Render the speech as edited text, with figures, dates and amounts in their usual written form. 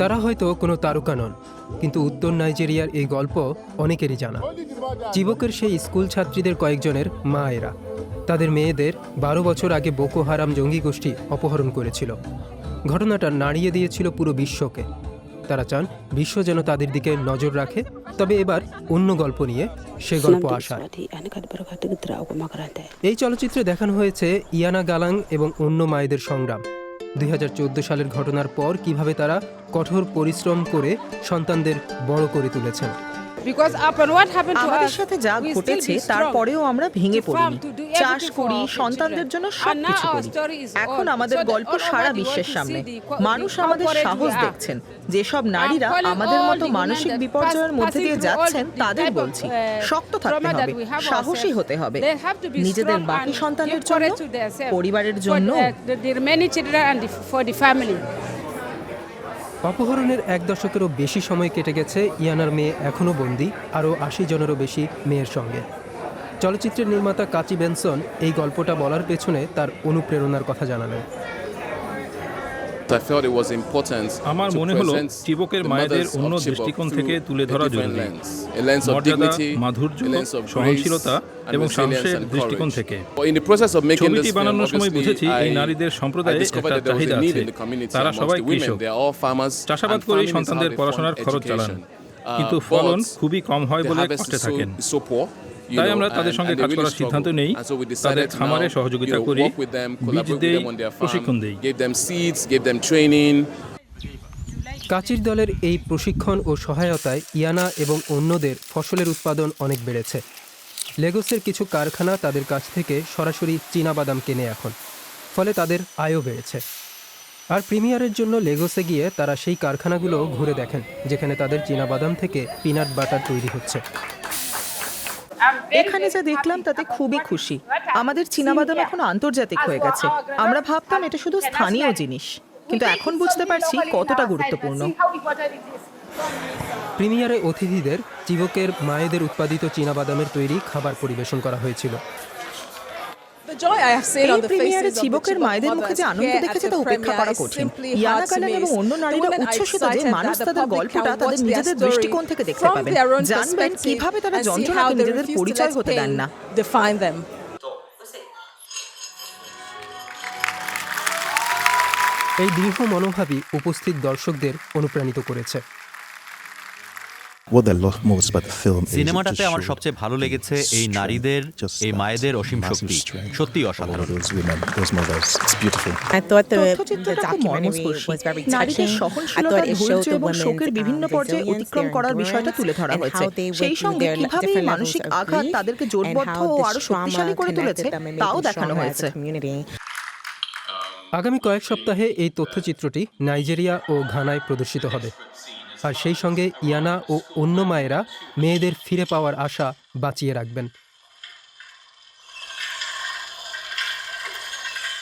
তারা হয়তো কোনো তারকা নন, কিন্তু উত্তর নাইজেরিয়ার এই গল্প অনেকেরই জানা। চিবকের সেই স্কুল ছাত্রীদের কয়েকজনের মা এরা। তাদের মেয়েদের 12 বছর আগে বোকো হারাম জঙ্গি গোষ্ঠী অপহরণ করেছিল। ঘটনাটা নাড়িয়ে দিয়েছিল পুরো বিশ্বকে। তারা চান বিশ্ব যেন তাদের দিকে নজর রাখে। তবে এবার অন্য গল্প নিয়ে সে গল্প আসার। এই চলচ্চিত্রে দেখানো হয়েছে ইয়ানা গালাং এবং অন্য মায়েদের সংগ্রাম। 2014 সালের ঘটনার পর কিভাবে তারা কঠোর পরিশ্রম করে সন্তানদের বড় করে তুলেছেন। আমাদের সাথে যা ঘটেছে তারপরেও আমরা ভেঙে পড়িনি। চাষ করি, সন্তানদের জন্য সবকিছু করি। এখন আমাদের গল্প সারা বিশ্বের সামনে। মানুষ আমাদের সাহস দেখছেন। যেসব নারীরা আমাদের মতো মানসিক বিপর্যয়ের মধ্যে দিয়ে যাচ্ছেন তাদের বলছি, শক্ত থাকতে হবে, সাহসী হতে হবে, নিজেদের বাকি সন্তানের জন্য, পরিবারের জন্য। অপহরণের 1 দশকেরও বেশি সময় কেটে গেছে। ইয়ানার মেয়ে এখনও বন্দী আরও 80 জনেরও বেশি মেয়ের সঙ্গে। চলচ্চিত্রের নির্মাতা কাচি বেনসন এই গল্পটা বলার পেছনে তার অনুপ্রেরণার কথা জানালেন। আমার মনে হলো চিবকের মায়েদের অন্য দৃষ্টিকোণ থেকে তুলে ধরা জরুরি। মর্যাদা, মাধুর্য, সহনশীলতা এবং সাহসের দৃষ্টিকোণ থেকে। ছবিটি বানানোর সময় বুঝেছি এই নারীদের সম্প্রদায়ে একটা চাহিদা আছে। তারা সবাই কৃষক, চাষাবাদ করেই সন্তানদের পড়াশোনার খরচ চালান, কিন্তু ফলন খুবই কম হয় বলে কষ্টে থাকেন। তাই আমরা তাদের সঙ্গে কাজ করার সিদ্ধান্ত নেই। তাদের খামারে সহযোগিতা করি, বীজ দেই, প্রশিক্ষণ দেই। কাচির দলের এই প্রশিক্ষণ ও সহায়তায় ইয়ানা এবং অন্যদের ফসলের উৎপাদন অনেক বেড়েছে। লেগোসের কিছু কারখানা তাদের কাছ থেকে সরাসরি চীনাবাদাম কেনে এখন, ফলে তাদের আয়ও বেড়েছে। আর প্রিমিয়ারের জন্য লেগোসে গিয়ে তারা সেই কারখানাগুলো ঘুরে দেখেন, যেখানে তাদের চীনাবাদাম থেকে পিনাট বাটার তৈরি হচ্ছে। এখানে যা দেখলাম তাতে খুবই খুশি। আমাদের চীনাবাদাম এখন আন্তর্জাতিক হয়ে গেছে। আমরা ভাবতাম এটা শুধু স্থানীয় জিনিস, কিন্তু এখন বুঝতে পারছি কতটা গুরুত্বপূর্ণ। প্রিমিয়ারে অতিথিদের চিবকের মায়েদের উৎপাদিত চীনাবাদামের তৈরি খাবার পরিবেশন করা হয়েছিল। এই প্রিমিয়ারে চিবকের মায়েদের মুখে যে আনন্দ দেখেছে তা উপেক্ষা করা কঠিন। ইয়ানা গালাং এবং অন্য নারীরা উচ্ছ্বসিত যে মানুষ তাদের গল্পটা তাদের নিজেদের দৃষ্টিকোণ থেকে দেখতে পাবেন, জানবেন কিভাবে তারা যন্ত্রণাকে নিজেদের পরিচয় হতে দেন না। এই দৃঢ় মনোভাবই উপস্থিত দর্শকদের অনুপ্রাণিত করেছে। সিনেমাটাতে আমার সবচেয়ে ভালো লেগেছে এই নারীদের, এই মায়েদের অসীম শক্তি। সত্যি অসাধারণ। তথ্যচিত্রটা খুব মর্মস্পর্শী। নারীদের সহনশীলতা, ধৈর্য এবং শোকের বিভিন্ন পর্যায়ে অতিক্রম করার বিষয়টা তুলে ধরা হয়েছে। সেই সঙ্গে কিভাবে মানসিক আঘাত তাদেরকে জোটবদ্ধ ও আরো শক্তিশালী করে তুলেছে তাও দেখানো হয়েছে। আগামী কয়েক সপ্তাহে এই তথ্যচিত্রটি নাইজেরিয়া ও ঘানায় প্রদর্শিত হবে। আর সেই সঙ্গে ইয়ানা ও অন্য মায়েরা মেয়েদের ফিরে পাওয়ার আশা বাঁচিয়ে রাখবেন।